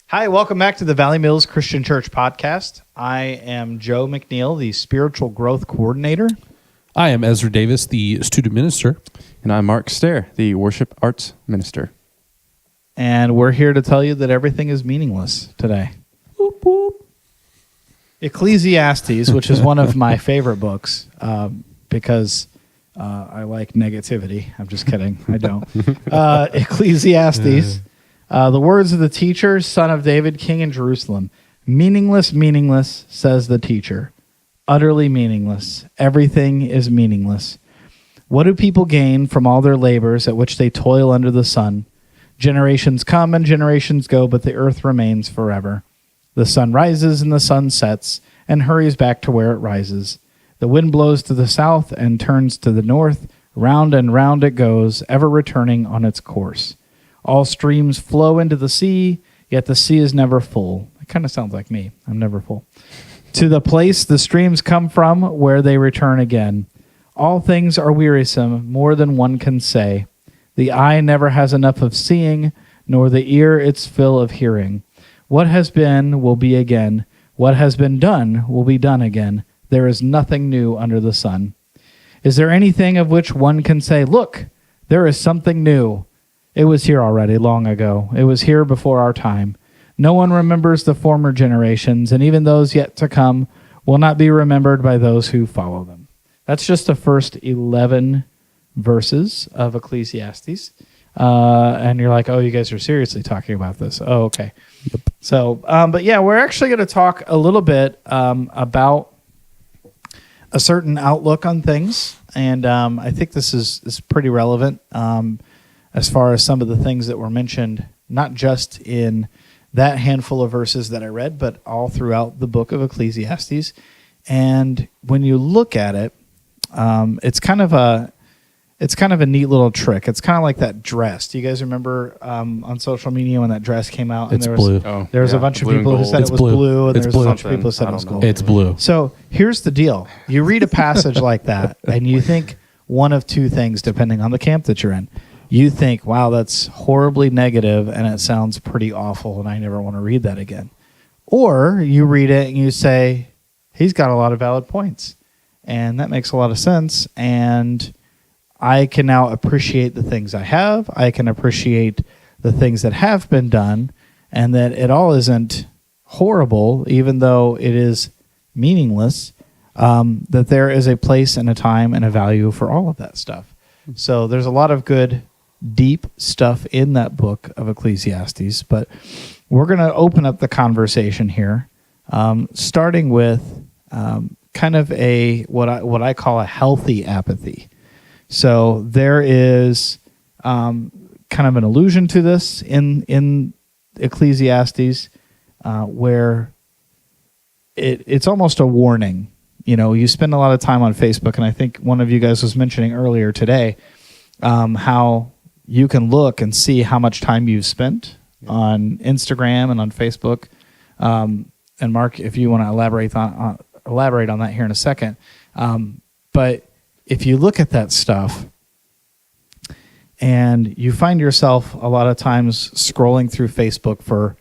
Hi, welcome back to the Valley Mills Christian Church podcast. I am Joe McNeil, the Spiritual Growth Coordinator. I am Ezra Davis, the Student Minister. And I'm Mark Stair, the Worship Arts Minister. And we're here to tell you that everything is meaningless today. Whoop, whoop. Ecclesiastes, which is one of my favorite books, because I like negativity. I'm just kidding. I don't. Ecclesiastes. The words of the teacher, son of David, king in Jerusalem. Meaningless, meaningless, says the teacher. Utterly meaningless. Everything is meaningless. What do people gain from all their labors at which they toil under the sun? Generations come and generations go, but the earth remains forever. The sun rises and the sun sets and hurries back to where it rises. The wind blows to the south and turns to the north. Round and round it goes, ever returning on its course. All streams flow into the sea, yet the sea is never full. It kind of sounds like me. I'm never full. To the place the streams come from, where they return again. All things are wearisome, more than one can say. The eye never has enough of seeing, nor the ear its fill of hearing. What has been will be again. What has been done will be done again. There is nothing new under the sun. Is there anything of which one can say, look, there is something new? It was here already long ago. It was here before our time. No one remembers the former generations, and even those yet to come will not be remembered by those who follow them. That's just the first 11 verses of Ecclesiastes. And you're like, oh, you guys are seriously talking about this. Oh, okay. Yep. So, but yeah, we're actually going to talk a little bit about a certain outlook on things. And I think this is pretty relevant as far as some of the things that were mentioned, not just in that handful of verses that I read, but all throughout the book of Ecclesiastes. And when you look at it, it's kind of a neat little trick. It's kind of like that dress. Do you guys remember on social media when that dress came out? And it's blue. There was a bunch of people who said it was blue, and there was a bunch of people who said it was gold. It's blue. So here's the deal. You read a passage like that, and you think one of two things, depending on the camp that you're in. You think, wow, that's horribly negative, and it sounds pretty awful, and I never want to read that again. Or you read it, and you say, he's got a lot of valid points, and that makes a lot of sense, and I can now appreciate the things I have. I can appreciate the things that have been done, and that it all isn't horrible, even though it is meaningless, that there is a place and a time and a value for all of that stuff. So there's a lot of good, deep stuff in that book of Ecclesiastes, but we're going to open up the conversation here, starting with kind of what I call a healthy apathy. So there is kind of an allusion to this in Ecclesiastes, where it's almost a warning. You know, you spend a lot of time on Facebook, and I think one of you guys was mentioning earlier today how you can look and see how much time you've spent on Instagram and on Facebook. And Mark, if you want to elaborate on that here in a second. But if you look at that stuff and you find yourself a lot of times scrolling through Facebook for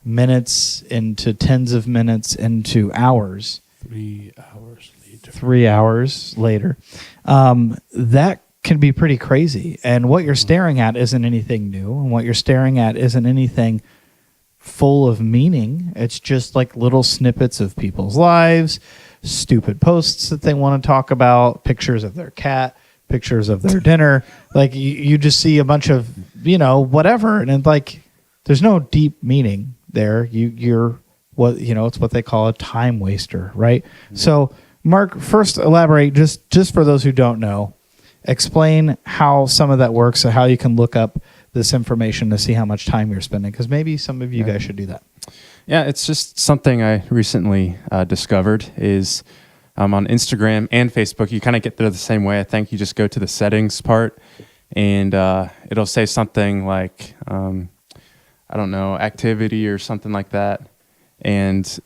minutes into tens of minutes into hours. 3 hours later. 3 hours later. That can be pretty crazy. And what you're staring at isn't anything new. And what you're staring at isn't anything full of meaning. It's just like little snippets of people's lives, stupid posts that they want to talk about, pictures of their cat, pictures of their dinner. Like you just see a bunch of, whatever. And it's like, there's no deep meaning there. You're it's what they call a time waster, right? Mm-hmm. So Mark, first elaborate, just for those who don't know, explain how some of that works, or how you can look up this information to see how much time you're spending, because maybe some of you guys should do that. Yeah, it's just something I recently discovered is on Instagram and Facebook. You kind of get there the same way. I think you just go to the settings part, and it'll say something like, activity or something like that. And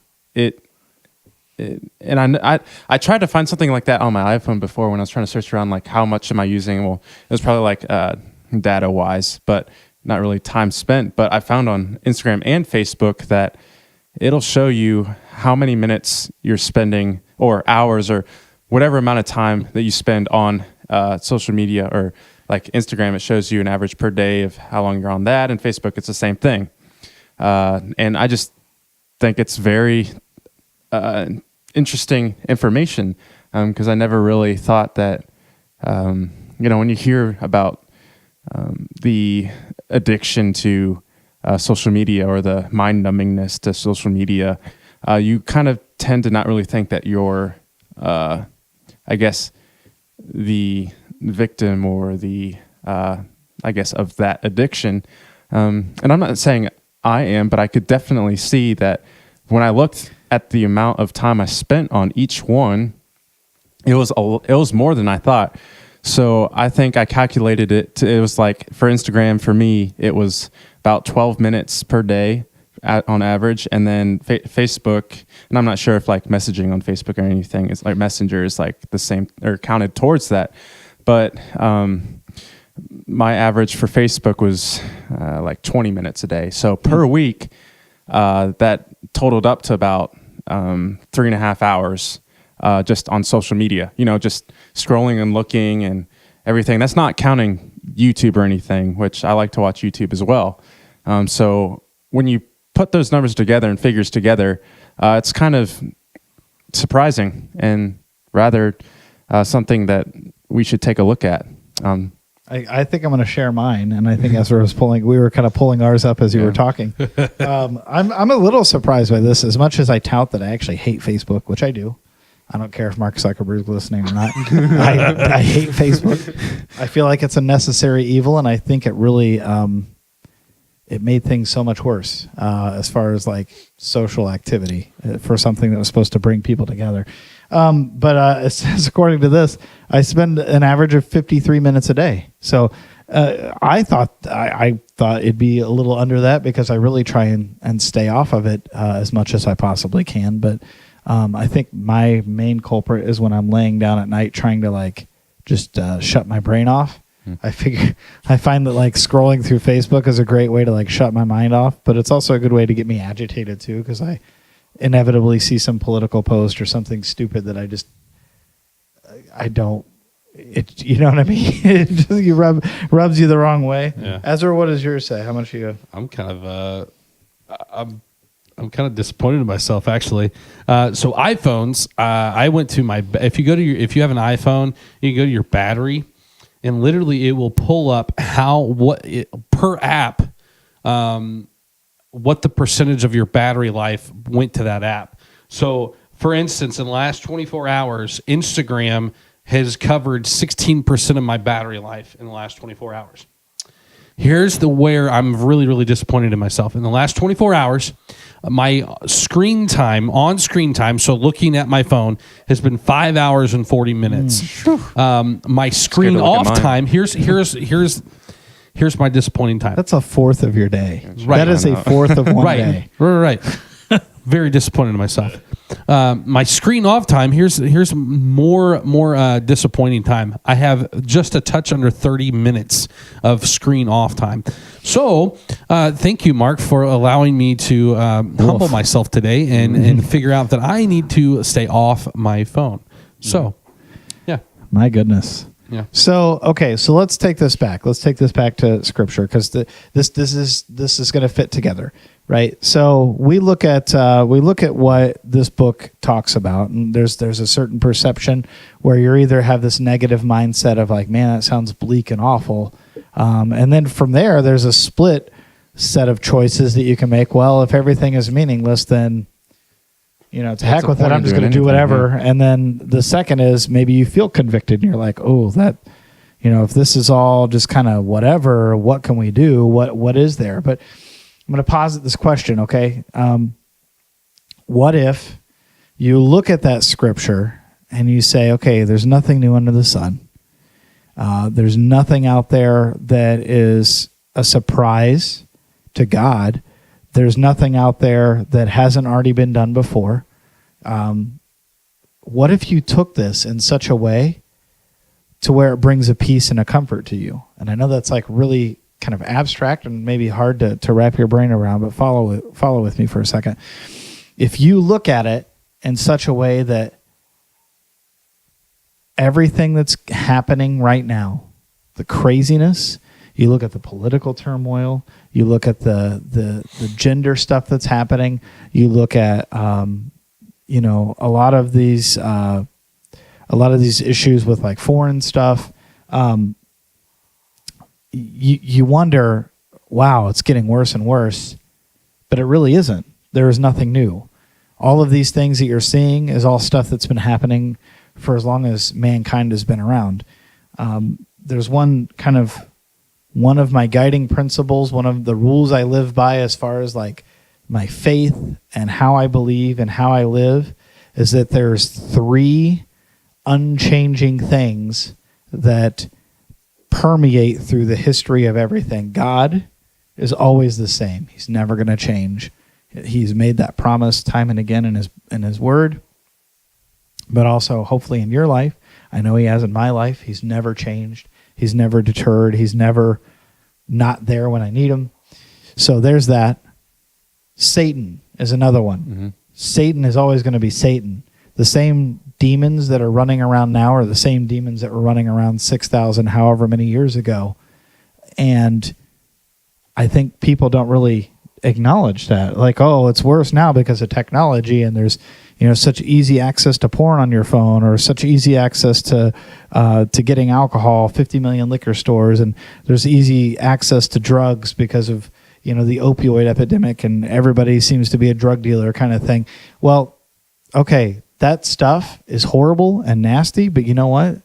I tried to find something like that on my iPhone before when I was trying to search around, like, how much am I using? Well, it was probably like data-wise, but not really time spent, but I found on Instagram and Facebook that it'll show you how many minutes you're spending or hours or whatever amount of time that you spend on social media, or like Instagram, it shows you an average per day of how long you're on that, and Facebook, it's the same thing. And I just think it's very interesting information, because I never really thought that, when you hear about the addiction to social media or the mind numbingness to social media, you kind of tend to not really think that you're, I guess, the victim or the, of that addiction. And I'm not saying I am, but I could definitely see that when I looked at the amount of time I spent on each one, it was more than I thought. So I think I calculated it. It was like, for Instagram, for me, it was about 12 minutes per day on average. And then Facebook, and I'm not sure if like messaging on Facebook or anything, it's like Messenger is like the same or counted towards that. But my average for Facebook was like 20 minutes a day. So per week, that totaled up to about 3.5 hours just on social media, just scrolling and looking and everything. That's not counting YouTube or anything, which I like to watch YouTube as well. So when you put those numbers together and figures together, it's kind of surprising and rather something that we should take a look at. I think I'm going to share mine, and I think Ezra was we were kind of pulling ours up as you were talking. I'm a little surprised by this, as much as I tout that I actually hate Facebook, which I do. I don't care if Mark Zuckerberg's listening or not. I hate Facebook. I feel like it's a necessary evil, and I think it really it made things so much worse as far as like social activity for something that was supposed to bring people together. But it says, according to this, I spend an average of 53 minutes a day. So I thought it'd be a little under that, because I really try and stay off of it as much as I possibly can. But I think my main culprit is when I'm laying down at night trying to like just shut my brain off. I find that like scrolling through Facebook is a great way to like shut my mind off, but it's also a good way to get me agitated too, because I inevitably see some political post or something stupid that I don't. You know what I mean? It just rubs you the wrong way. Yeah. Ezra, what does yours say? How much you? I'm kind of I'm kind of disappointed in myself, actually. So iPhones, I went to if you have an iPhone, you can go to your battery, and literally it will pull up per app, what the percentage of your battery life went to that app. So, for instance, in the last 24 hours, Instagram has covered 16% of my battery life in the last 24 hours. Here's where I'm really, really disappointed in myself. In the last 24 hours, my on screen time, so looking at my phone, has been 5 hours and 40 minutes. My screen off time, here's my disappointing time. That's a fourth of your day. Right. That is a fourth of one day. Right. Very disappointed in myself. My screen off time, here's more disappointing time. I have just a touch under 30 minutes of screen off time. So thank you, Mark, for allowing me to humble myself today and figure out that I need to stay off my phone. So, yeah. My goodness. Yeah. So let's take this back. Let's take this back to Scripture, because this is going to fit together, right? So we look at what this book talks about, and there's a certain perception where you either have this negative mindset of like, man, that sounds bleak and awful, and then from there's a split set of choices that you can make. Well, if everything is meaningless, then to heck with it, I'm just going to do whatever. Yeah. And then the second is maybe you feel convicted and you're like, oh, that, if this is all just kind of whatever, what can we do? What is there? But I'm going to posit this question, okay? What if you look at that scripture and you say, okay, there's nothing new under the sun. There's nothing out there that is a surprise to God. There's nothing out there that hasn't already been done before. What if you took this in such a way to where it brings a peace and a comfort to you? And I know that's like really kind of abstract and maybe hard to wrap your brain around, but follow with me for a second. If you look at it in such a way that everything that's happening right now, the craziness, you look at the political turmoil, you look at the gender stuff that's happening, you look at a lot of these issues with like foreign stuff, you wonder, wow, it's getting worse and worse, but it really isn't. There is nothing new. All of these things that you're seeing is all stuff that's been happening for as long as mankind has been around. There's one of my guiding principles, one of the rules I live by as far as like my faith and how I believe and how I live, is that there's 3 unchanging things that permeate through the history of everything. God is always the same. He's never going to change. He's made that promise time and again in his word, but also hopefully in your life. I know he has in my life. He's never changed. He's never deterred. He's never not there when I need him. So there's that. Satan is another one. Mm-hmm. Satan is always going to be Satan. The same demons that are running around now are the same demons that were running around 6,000 however many years ago. And I think people don't really acknowledge that. Like, oh, it's worse now because of technology, and there's such easy access to porn on your phone, or such easy access to getting alcohol, 50 million liquor stores, and there's easy access to drugs because of the opioid epidemic, and everybody seems to be a drug dealer kind of thing. Well, okay, that stuff is horrible and nasty, but you know what?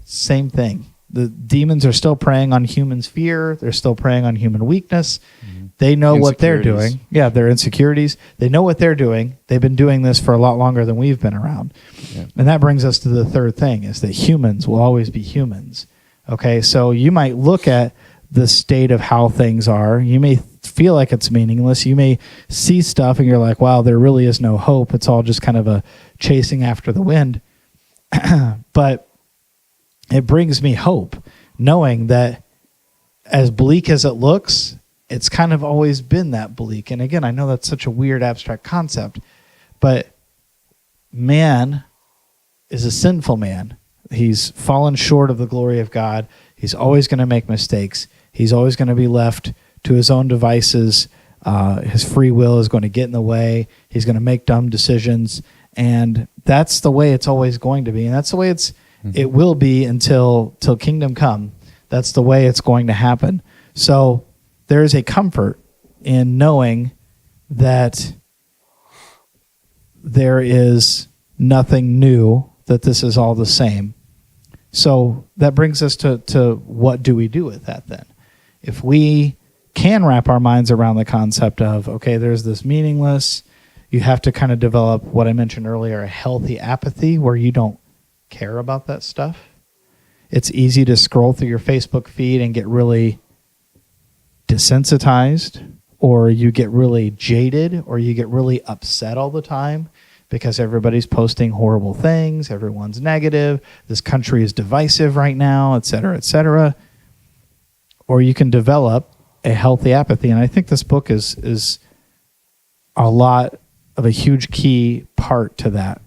Same thing. The demons are still preying on humans' fear. They're still preying on human weakness. Mm-hmm. They know what they're doing. Yeah, their insecurities. They know what they're doing. They've been doing this for a lot longer than we've been around. Yeah. And that brings us to the third thing, is that humans will always be humans. Okay, so you might look at the state of how things are. You may feel like it's meaningless. You may see stuff and you're like, wow, there really is no hope. It's all just kind of a chasing after the wind. But it brings me hope, knowing that as bleak as it looks, it's kind of always been that bleak. And again, I know that's such a weird abstract concept, but man is a sinful man. He's fallen short of the glory of God. He's always going to make mistakes. He's always going to be left to his own devices. His free will is going to get in the way. He's going to make dumb decisions. And that's the way it's always going to be. And that's the way it will be until kingdom come. That's the way it's going to happen. So there is a comfort in knowing that there is nothing new, that this is all the same. So that brings us to what do we do with that then? If we can wrap our minds around the concept of, okay, there's this meaningless, you have to kind of develop what I mentioned earlier, a healthy apathy where you don't care about that stuff. It's easy to scroll through your Facebook feed and get really desensitized, or you get really jaded, or you get really upset all the time because everybody's posting horrible things, everyone's negative, this country is divisive right now, et cetera, et cetera. Or you can develop a healthy apathy. And I think this book is a lot of a huge key part to that,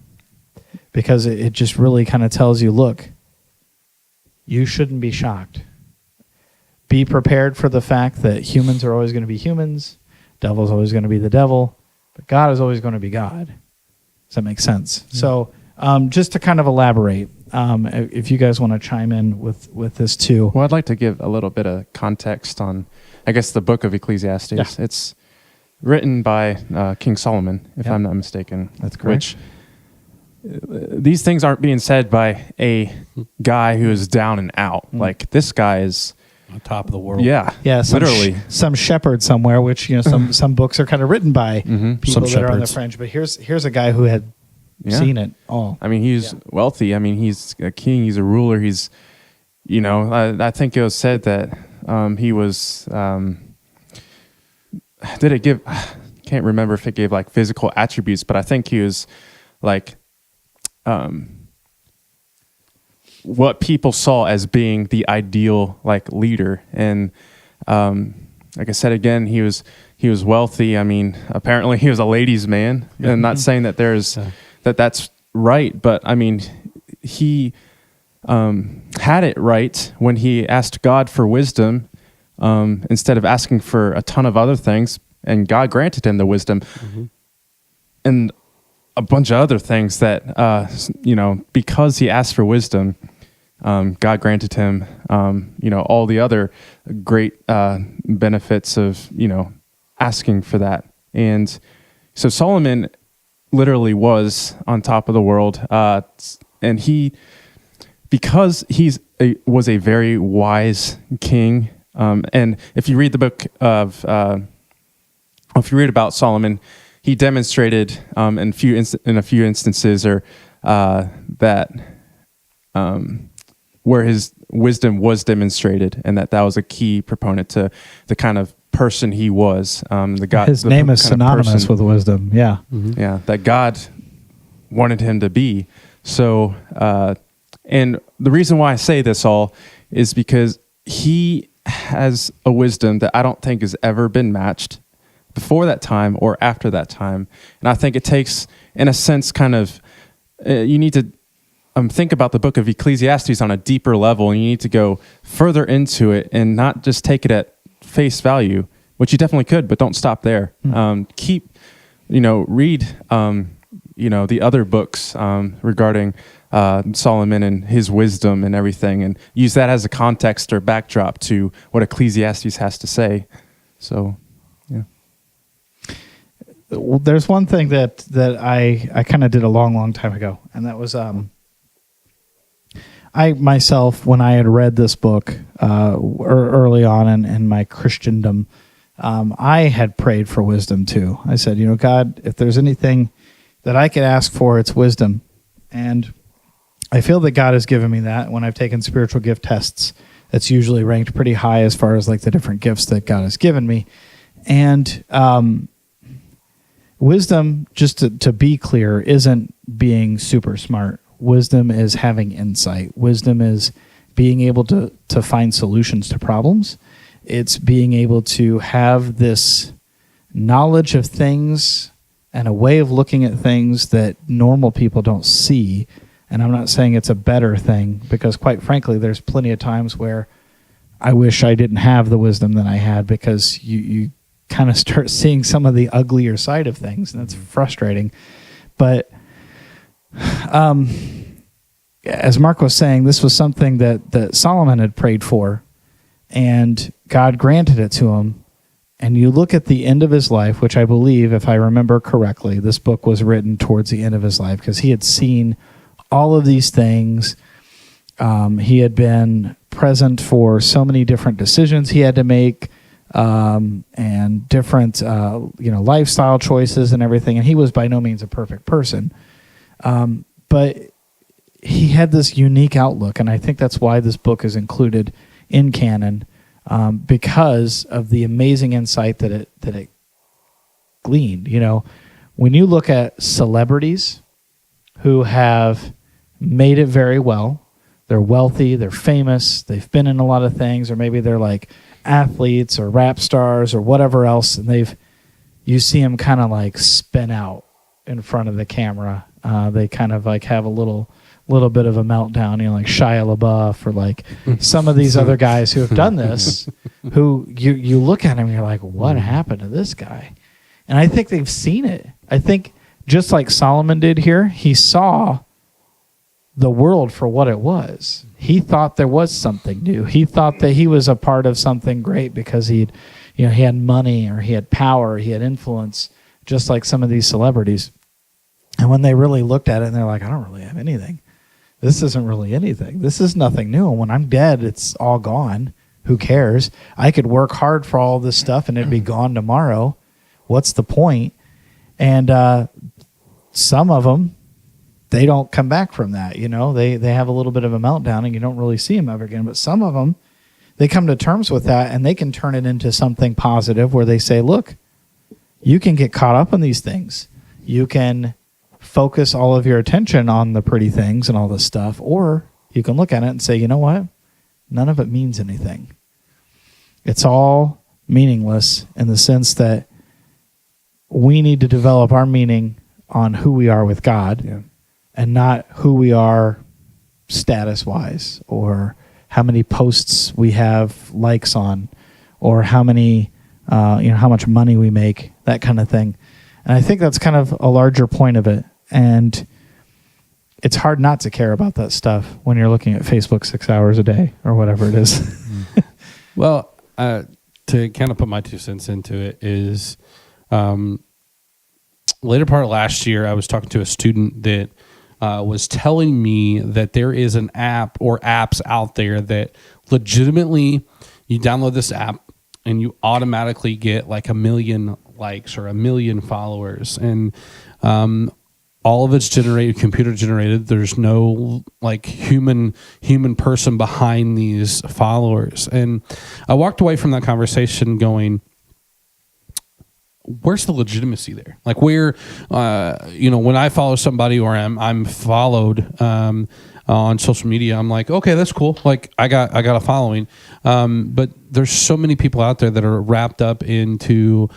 because it just really kind of tells you, look, you shouldn't be shocked. Be prepared for the fact that humans are always going to be humans, devil's always going to be the devil, but God is always going to be God. Does that make sense? Mm-hmm. So just to kind of elaborate, if you guys want to chime in with this too. Well, I'd like to give a little bit of context on, I guess, the book of Ecclesiastes. Yeah. It's written by King Solomon, if I'm not mistaken. That's correct. Which these things aren't being said by a guy who is down and out. Mm. Like, this guy is on top of the world. Yeah, literally. Some shepherd somewhere, which some books are kind of written by people that are on the fringe. But here's a guy who had seen it all. I mean, he's wealthy. I mean, he's a king. He's a ruler. He's, I think it was said that he was. Did it give? Can't remember if it gave like physical attributes, but I think he was like. What people saw as being the ideal like leader, and like I said again, he was wealthy. I mean, apparently he was a ladies' man. And I'm not saying that that's right, but I mean, he had it right when he asked God for wisdom instead of asking for a ton of other things, and God granted him the wisdom. And a bunch of other things that, because he asked for wisdom, God granted him, all the other great benefits of, asking for that. And so Solomon literally was on top of the world. And because was a very wise king. And if you read the book if you read about Solomon, he demonstrated in a few instances that where his wisdom was demonstrated, and that was a key proponent to the kind of person he was. His name is synonymous with wisdom. Yeah, yeah, that God wanted him to be. So, and the reason why I say this all is because he has a wisdom that I don't think has ever been matched before that time or after that time. And I think it takes, in a sense, kind of, you need to think about the book of Ecclesiastes on a deeper level, and you need to go further into it and not just take it at face value, which you definitely could, but don't stop there. Read, the other books regarding Solomon and his wisdom and everything, and use that as a context or backdrop to what Ecclesiastes has to say. So, yeah. Well, there's one thing that I kind of did a long time ago, and that was I myself, when I had read this book early on in my Christendom, I had prayed for wisdom too. I said, God, if there's anything that I could ask for, it's wisdom. And I feel that God has given me that. When I've taken spiritual gift tests, that's usually ranked pretty high as far as like the different gifts that God has given me. And wisdom, just to be clear, isn't being super smart. Wisdom is having insight. Wisdom is being able to find solutions to problems. It's being able to have this knowledge of things and a way of looking at things that normal people don't see. And I'm not saying it's a better thing, because quite frankly, there's plenty of times where I wish I didn't have the wisdom that I had, because you kind of start seeing some of the uglier side of things, and it's frustrating. But as Mark was saying, this was something that Solomon had prayed for, and God granted it to him. And you look at the end of his life, which I believe, if I remember correctly, this book was written towards the end of his life, because he had seen all of these things. He had been present for so many different decisions he had to make, and different lifestyle choices and everything. And he was by no means a perfect person, but he had this unique outlook, and I think that's why this book is included in canon, because of the amazing insight that it gleaned. When you look at celebrities who have made it very well, they're wealthy, they're famous, they've been in a lot of things, or maybe they're like athletes or rap stars or whatever else, and you see them kind of like spin out in front of the camera. They kind of like have a little bit of a meltdown, like Shia LaBeouf, or like some of these other guys who have done this, who you look at him and you're like, what happened to this guy? And I think they've seen it. I think just like Solomon did here, he saw the world for what it was. He thought there was something new. He thought that he was a part of something great because he had money, or he had power, he had influence, just like some of these celebrities. And when they really looked at it, and they're like, I don't really have anything. This isn't really anything. This is nothing new. And when I'm dead, it's all gone. Who cares? I could work hard for all this stuff and it'd be gone tomorrow. What's the point? And some of them, they don't come back from that. They have a little bit of a meltdown and you don't really see them ever again. But some of them, they come to terms with that, and they can turn it into something positive where they say, look, you can get caught up in these things. You can focus all of your attention on the pretty things and all this stuff, or you can look at it and say, you know what? None of it means anything. It's all meaningless in the sense that we need to develop our meaning on who we are with God and not who we are status-wise or how many posts we have likes on or how many, how much money we make, that kind of thing. And I think that's kind of a larger point of it. And it's hard not to care about that stuff when you're looking at Facebook 6 hours a day or whatever it is. Well, to kind of put my 2 cents into it is later part of last year, I was talking to a student that was telling me that there is an app or apps out there that legitimately you download this app and you automatically get like 1 million likes or 1 million followers. And all of it's generated, computer generated. There's no like human person behind these followers. And I walked away from that conversation going, where's the legitimacy there? Like where, when I follow somebody or I'm followed on social media, I'm like, okay, that's cool. Like I got a following. But there's so many people out there that are wrapped up into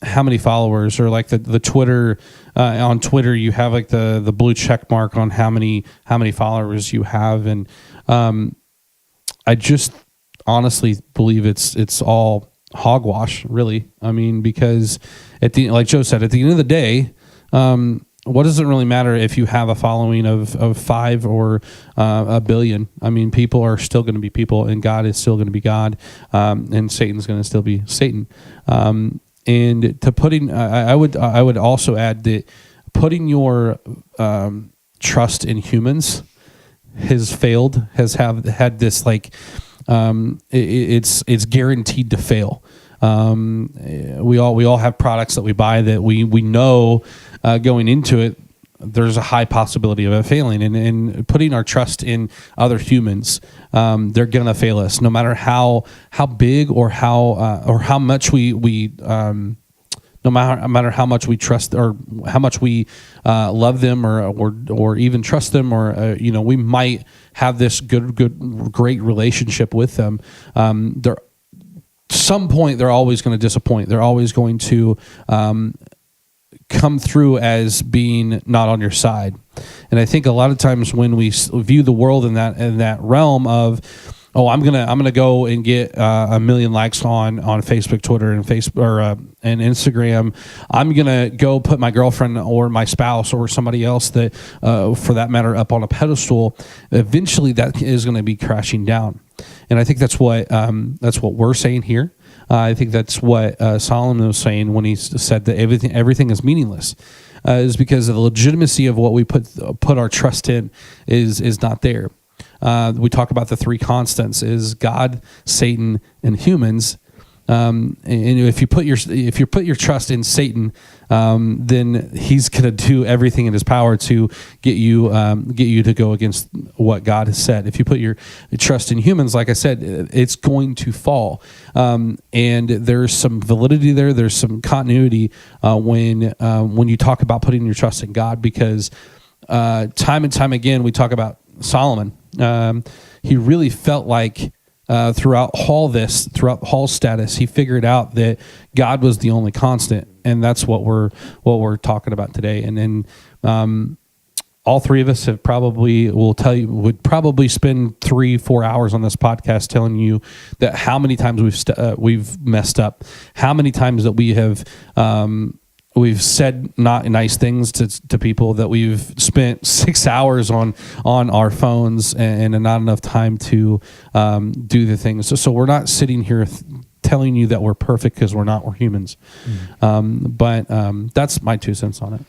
how many followers, or like the Twitter, on Twitter, you have like the blue check mark on how many followers you have. And I just honestly believe it's all hogwash, really. I mean, because like Joe said, at the end of the day, what does it really matter if you have a following of 5 or 1 billion? I mean, people are still going to be people, and God is still going to be God, and Satan's going to still be Satan. And to putting, I would also add that putting your trust in humans has failed. Had this like. It's guaranteed to fail. We all have products that we buy that we know going into it, there's a high possibility of it failing. And putting our trust in other humans, they're gonna fail us, no matter how big or how much we no matter how much we trust or how much we love them or even trust them, or we might have this great relationship with them. Some point they're always going to disappoint. They're always going to come through as being not on your side. And I think a lot of times when we view the world in that realm of, oh, I'm gonna go and get 1 million likes on Facebook, Twitter, and and Instagram. I'm gonna go put my girlfriend or my spouse or somebody else that, for that matter, up on a pedestal. Eventually, that is going to be crashing down, and I think that's what we're saying here. I think that's what Solomon was saying when he said that everything is meaningless, is because the legitimacy of what we put our trust in is not there. We talk about the 3 constants: is God, Satan, and humans. And if you put your trust in Satan, then he's going to do everything in his power to get you to go against what God has said. If you put your trust in humans, like I said, it's going to fall. And there's some validity there. There's some continuity when you talk about putting your trust in God, because time and time again we talk about Solomon. He really felt like throughout Hall's status, he figured out that God was the only constant, and that's what we're talking about today. And then all 3 of us would probably spend 3-4 hours on this podcast telling you that how many times we've messed up, how many times that we have. We've said not nice things to people, that we've spent 6 hours on our phones and not enough time to do the things. So we're not sitting here telling you that we're perfect, because we're not. We're humans. But that's my 2 cents on it.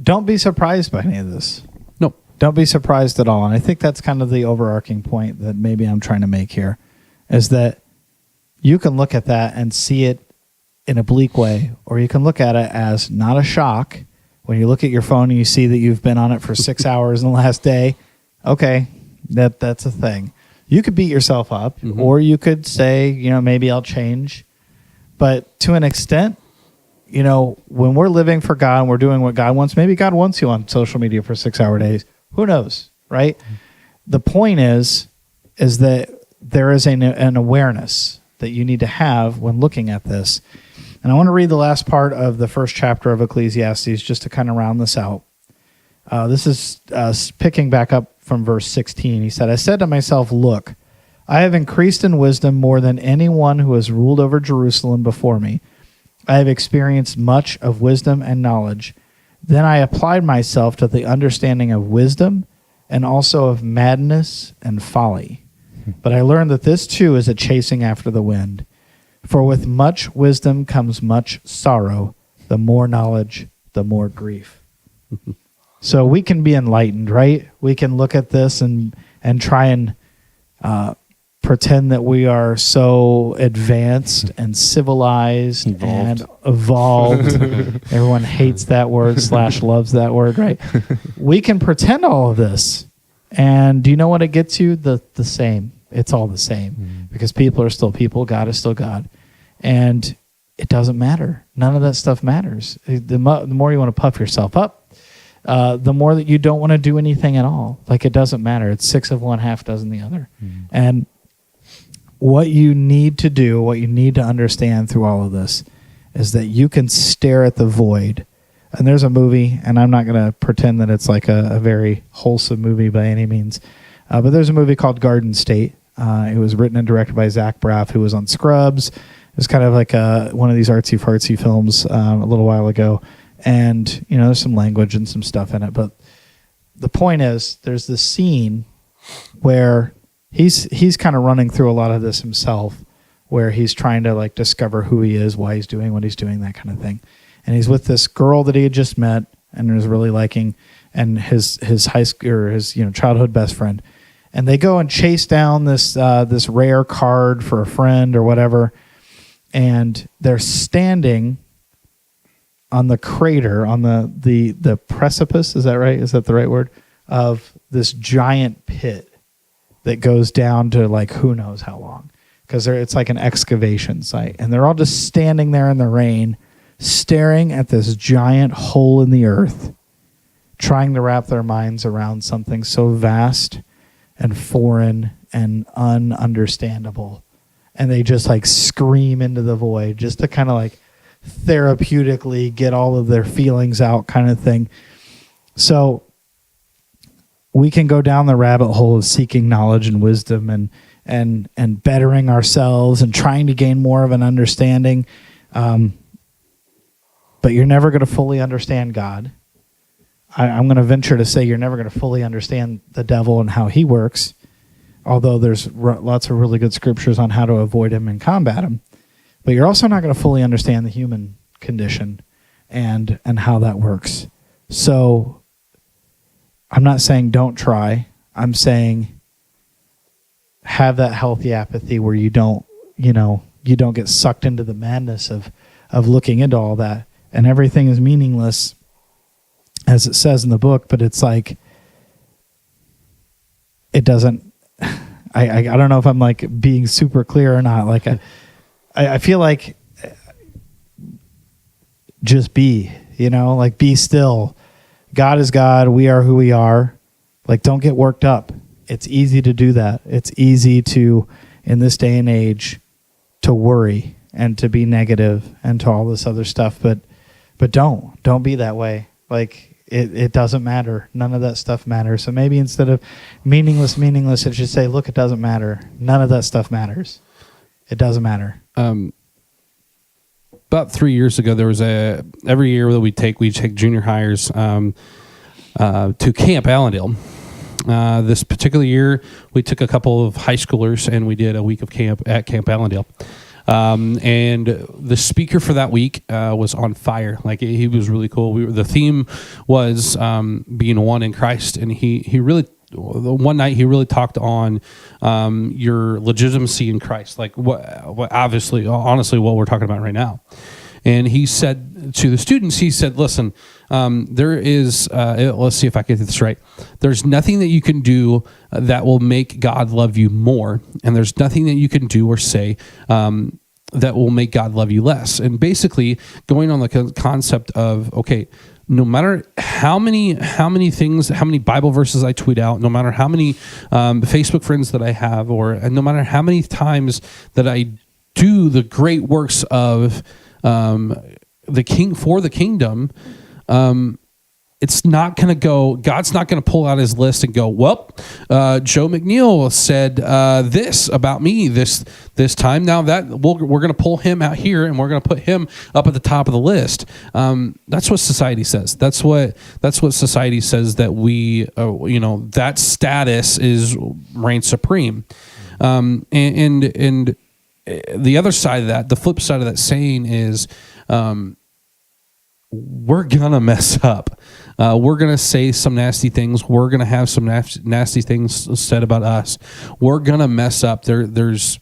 Don't be surprised by any of this. No. Don't be surprised at all. And I think that's kind of the overarching point that maybe I'm trying to make here, is that you can look at that and see it in a bleak way, or you can look at it as not a shock. When you look at your phone and you see that you've been on it for 6 hours in the last day, okay, that's a thing. You could beat yourself up, or you could say, maybe I'll change. But to an extent, when we're living for God and we're doing what God wants, maybe God wants you on social media for 6 hour days. Who knows, right? The point is that there is an awareness that you need to have when looking at this. And I want to read the last part of the first chapter of Ecclesiastes just to kind of round this out. This is picking back up from verse 16. He said, I said to myself, look, I have increased in wisdom more than anyone who has ruled over Jerusalem before me. I have experienced much of wisdom and knowledge. Then I applied myself to the understanding of wisdom and also of madness and folly. But I learned that this too is a chasing after the wind. For with much wisdom comes much sorrow. The more knowledge, the more grief. So we can be enlightened, right? We can look at this and try and pretend that we are so advanced and civilized and evolved. Everyone hates that word / loves that word, right? We can pretend all of this. And do you know what it gets you? The same. It's all the same. Because people are still people. God is still God. And it doesn't matter. None of that stuff matters. The more you want to puff yourself up, the more that you don't want to do anything at all. Like, it doesn't matter. It's 6 of one, half dozen the other. And what you need to do, what you need to understand through all of this is that you can stare at the void. And there's a movie, and I'm not going to pretend that it's like a very wholesome movie by any means, but there's a movie called Garden State. It was written and directed by Zach Braff, who was on Scrubs. It was kind of like one of these artsy-fartsy films a little while ago. And, there's some language and some stuff in it. But the point is, there's this scene where he's kind of running through a lot of this himself, where he's trying to like discover who he is, why he's doing what he's doing, that kind of thing. And he's with this girl that he had just met and was really liking, and his high school or his childhood best friend. And they go and chase down this rare card for a friend or whatever, and they're standing on the crater, on the precipice. Is that right? Is that the right word? Of this giant pit that goes down to like who knows how long, because it's like an excavation site, and they're all just standing there in the rain, staring at this giant hole in the earth, trying to wrap their minds around something so vast and foreign and ununderstandable. And they just like scream into the void just to kind of like therapeutically get all of their feelings out, kind of thing. So we can go down the rabbit hole of seeking knowledge and wisdom and bettering ourselves and trying to gain more of an understanding. But you're never going to fully understand God. I'm going to venture to say you're never going to fully understand the devil and how he works, although there's lots of really good scriptures on how to avoid him and combat him. But you're also not going to fully understand the human condition and how that works. So I'm not saying don't try. I'm saying have that healthy apathy where you don't get sucked into the madness of looking into all that. And everything is meaningless, as it says in the book, but it's like, it doesn't, I don't know if I'm like being super clear or not. Like, I feel like just be, like be still. God is God. We are who we are. Like, don't get worked up. It's easy to do that. It's easy to, in this day and age, to worry and to be negative and to all this other stuff. But don't be that way. Like, it doesn't matter. None of that stuff matters. So maybe instead of meaningless, it should say, look, it doesn't matter. None of that stuff matters. It doesn't matter. About 3 years ago, there was every year that we take junior hires to Camp Allendale. This particular year, we took a couple of high schoolers and we did a week of camp at Camp Allendale. And the speaker for that week was on fire. Like, he was really cool. The theme was being one in Christ, and he really, one night he really talked on your legitimacy in Christ, like what honestly what we're talking about right now. And he said to the students, he said, listen, there is, let's see if I get this right. There's nothing that you can do that will make God love you more. And there's nothing that you can do or say that will make God love you less. And basically going on the concept of, okay, no matter how many things, how many Bible verses I tweet out, no matter how many Facebook friends that I have, and no matter how many times that I do the great works of the kingdom, it's not going to go. God's not going to pull out his list and go, well, Joe McNeil said this about me this time. Now that we're going to pull him out here and we're going to put him up at the top of the list. That's what society says. That's what society says, that we, that status reigns supreme. And the other side of that, the flip side of that saying is, we're gonna mess up. We're gonna say some nasty things. We're gonna have some nasty things said about us. We're gonna mess up. There's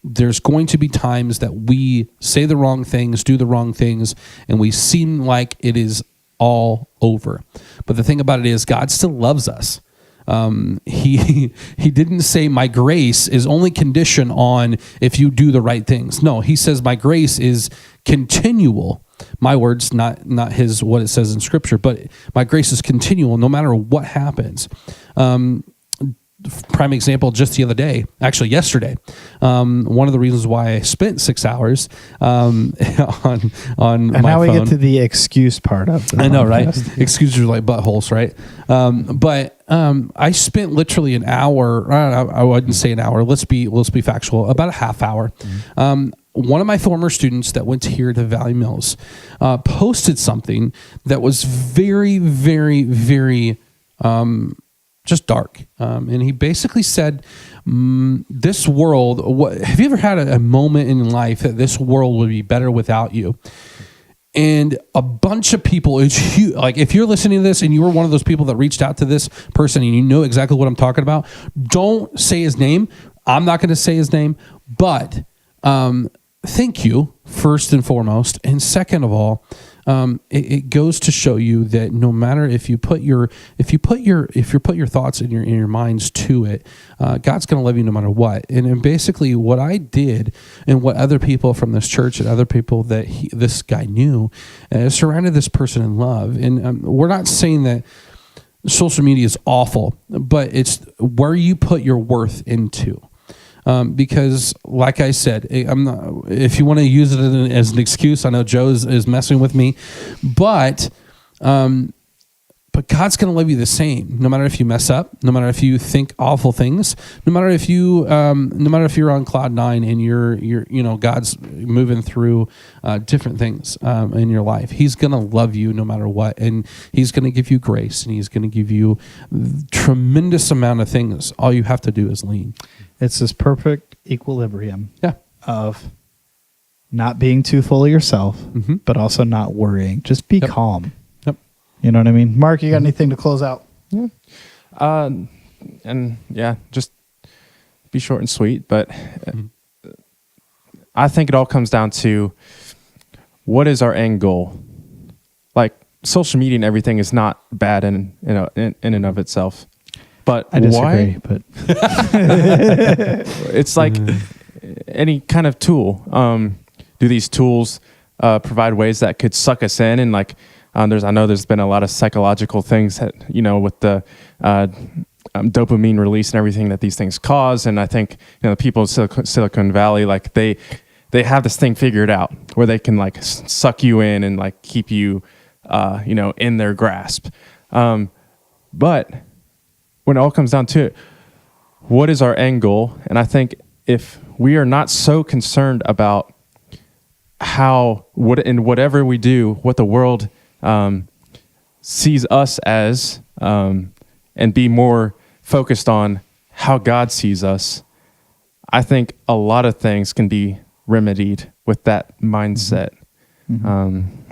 going to be times that we say the wrong things, do the wrong things, and we seem like it is all over. But the thing about it is, God still loves us. He didn't say my grace is only conditioned on if you do the right things. No, he says my grace is continual. My words, not his, what it says in scripture, but my grace is continual no matter what happens. Prime example, just the other day, actually yesterday, one of the reasons why I spent 6 hours on And my now we phone. get to the excuse part of it. I know, right? Excuses are like buttholes, right? But I spent literally an hour. I wouldn't say an hour. Let's be factual. About a half hour. One of my former students that went here to Valley Mills posted something that was very, very, very just dark. And he basically said, this world, have you ever had a moment in life that this world would be better without you? And a bunch of people, it's huge. Like, if you're listening to this and you were one of those people that reached out to this person and you know exactly what I'm talking about, don't say his name. I'm not going to say his name, but thank you, first and foremost. And second of all, it goes to show you that no matter if you put your thoughts and your minds to it, God's going to love you no matter what. And basically, what I did, and what other people from this church and other people that this guy knew, surrounded this person in love. And we're not saying that social media is awful, but it's where you put your worth into. Because, like I said, I'm not. If you want to use it as an excuse, I know Joe is messing with me, but God's going to love you the same, no matter if you mess up, no matter if you think awful things, no matter if you're on cloud nine and you're God's moving through different things in your life. He's going to love you no matter what, and He's going to give you grace, and He's going to give you tremendous amount of things. All you have to do is lean. It's this perfect equilibrium of not being too full of yourself, but also not worrying. Just be calm. Yep. You know what I mean? Mark, you got anything to close out? Yeah. Just be short and sweet. But I think it all comes down to, what is our end goal? Like, social media and everything is not bad in and of itself. But I disagree, why? but it's like any kind of tool. Do these tools provide ways that could suck us in? And like, I know there's been a lot of psychological things that, with the dopamine release and everything that these things cause. And I think, the people in Silicon Valley, like they have this thing figured out where they can like suck you in and like keep you, in their grasp. But when it all comes down to it, what is our end goal? And I think if we are not so concerned about in whatever we do, what the world sees us as, and be more focused on how God sees us, I think a lot of things can be remedied with that mindset.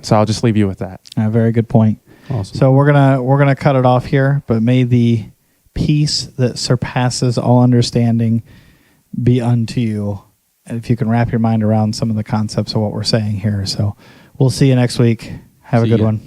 So I'll just leave you with that. Very good point. Awesome. So we're gonna cut it off here, but may the peace that surpasses all understanding be unto you. And if you can wrap your mind around some of the concepts of what we're saying here. So we'll see you next week. Have a good one.